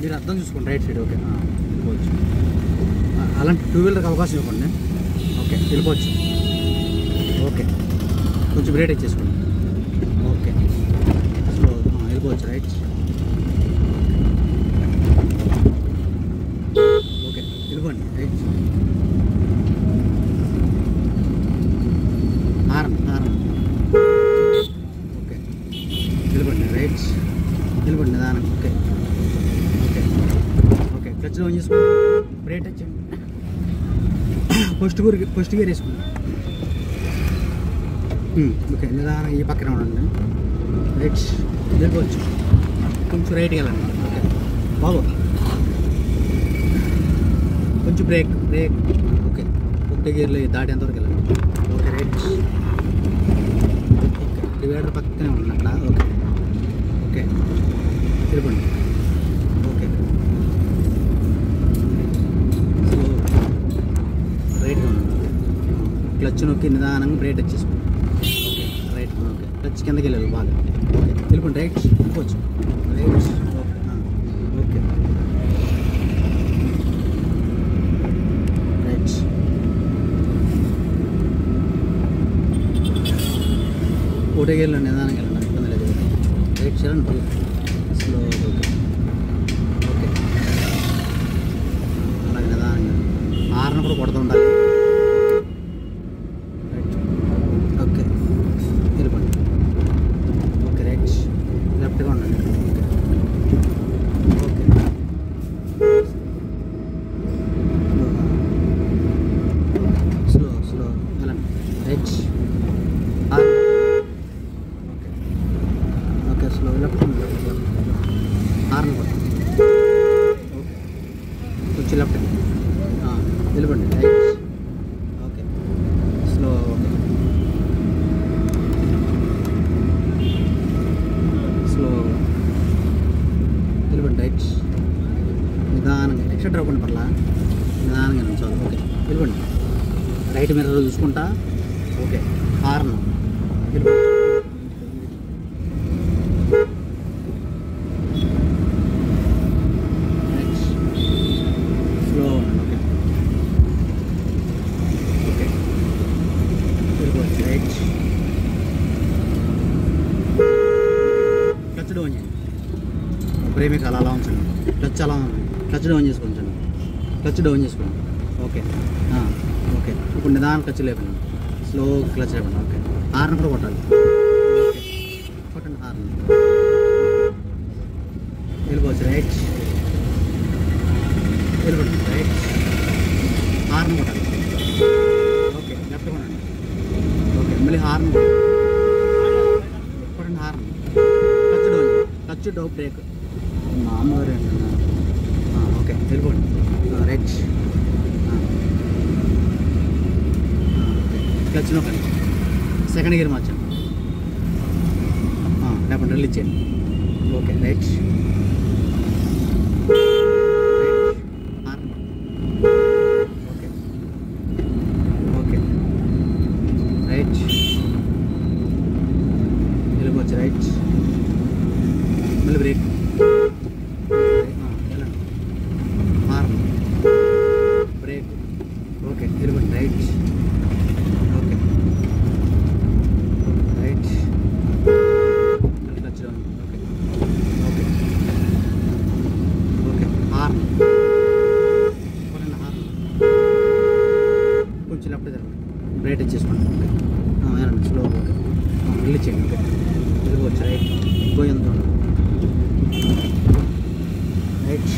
మీరు అర్థం చూసుకోండి రైట్ సైడ్. ఓకే వెళ్ళిపోవచ్చు. అలాంటి టూ వీలర్కి అవకాశం ఇవ్వండి. ఓకే వెళ్ళిపోవచ్చు. ఓకే కొంచెం బ్రేక్ ఇచ్చేసుకోండి. ఓకే స్లో వెళ్ళిపోవచ్చు. రైట్ ఓకే వెళ్ళిపోండి. రైట్ హారన్ ఓకే వెళ్ళిపోండి. రైట్ వెళ్ళిపోండి నిదానం. ఓకే ఓకే ఓకే క్లచ్లో ఆన్ చేసుకోండి. బ్రేక్ వచ్చండి. ఫస్ట్ గేర్ వేసుకోండి. ఓకే నిదానం ఈ పక్కన ఉండండి. రైట్ వెళ్ళిపోవచ్చు. కొంచెం రైట్కి వెళ్ళండి. ఓకే బాబు కొంచెం బ్రేక్ ఓకే ఒకటే గేర్లో దాటేంతవరకు వెళ్ళండి. ఓకే రైట్ ఓకే డివైడర్ పక్కనే ఉండండి అక్కడ. ఓకే ఓకే వెళ్ళిపోండి. ఓకే సో రైట్గా ఉండండి. క్లచ్ నొక్కి నిదానంగా బ్రేక్ వచ్చేసుకోండి. ఓకే రైట్ ఓకే క్లచ్ కిందకి వెళ్ళాలి బాగా. ఓకే వెళ్ళిపోండి. రైట్ వెళ్ళిపోవచ్చు. రైట్ ఓకే రైట్ ఒకటే గేర్లో నిదానంగా వెళ్ళండి. ఇబ్బంది లేదు. రైట్ చేయండి స్లో. ఓకే ఓకే అలాగే నిదానంగా హార్న్ కూడా కొడుతూ ఉండాలి. రైట్ ఓకే వెళ్ళిపోండి. ఓకే రైట్ లెఫ్ట్గా ఉండండి. ఓకే స్లో వెళ్ళండి. Right okay okay slow left horn కొట్టండి. ఓకే కొంచెం లెఫ్ట్ వెళ్ళిపోండి. Right okay slow. Okay slow వెళ్ళిపోండి. రైట్ నిదానంగా ఎక్స్ట్రా డ్రాప్ అండి పర్లా నిదానంగా చాలు. ఓకే వెళ్ళిపోండి. రైట్ మిర్రర్ చూసుకుంటా. ఓకే హార్న్ వెళ్ళిపోండి. రైట్ స్లో ఓకే ఓకే వెళ్ళిపోవచ్చు. రైట్ క్లచ్ డౌన్ చేయండి. బ్రేక్ అలా ఉంచండి. క్లచ్ అలా ఉంది. క్లచ్ డౌన్ చేసుకోండి. క్లచ్ డౌన్ చేసుకోండి. ఓకే ఓకే ఇప్పుడు నిదానం క్లచ్ లేపండి. స్లో క్లచ్ లేపండి. ఓకే హార్న్ కూడా కొట్టాలి. ఓకే కొట్టండి హార్న్. వెళ్ళిపోవచ్చు. రైట్ వెళ్ళిపోండి. రైట్ హార్న్ కొట్టాలి. ఓకే లెఫ్ట్ కొనండి. ఓకే మళ్ళీ హార్న్ కొట్టండి. Horn clutch down clutch down break మామూలు. ఓకే వెళ్ళిపోండి. రైట్ క్లచ్ నొక్కండి. సెకండ్ గేర్ మార్చండి. లేకపోతే రిలీజ్ చేయండి. Okay right okay okay right వెళ్ళిపోవచ్చు. రైట్ మళ్ళీ బ్రేక్ వెళ్ళండి. హార్న్ బ్రేక్ ఓకే వెళ్ళిపోండి. రైట్ ఓకే రైట్ మళ్ళీ touch down. Okay okay okay horn horn కొంచెం లెఫ్ట్ జరగండి. బ్రేక్ ఇచ్చేసుకోండి. ఓకే వెళ్ళండి స్లో. ఓకే రిలీజ్ చేయండి. ఓకే వెళ్ళిపోవచ్చు. రైట్ పోయింది. రైట్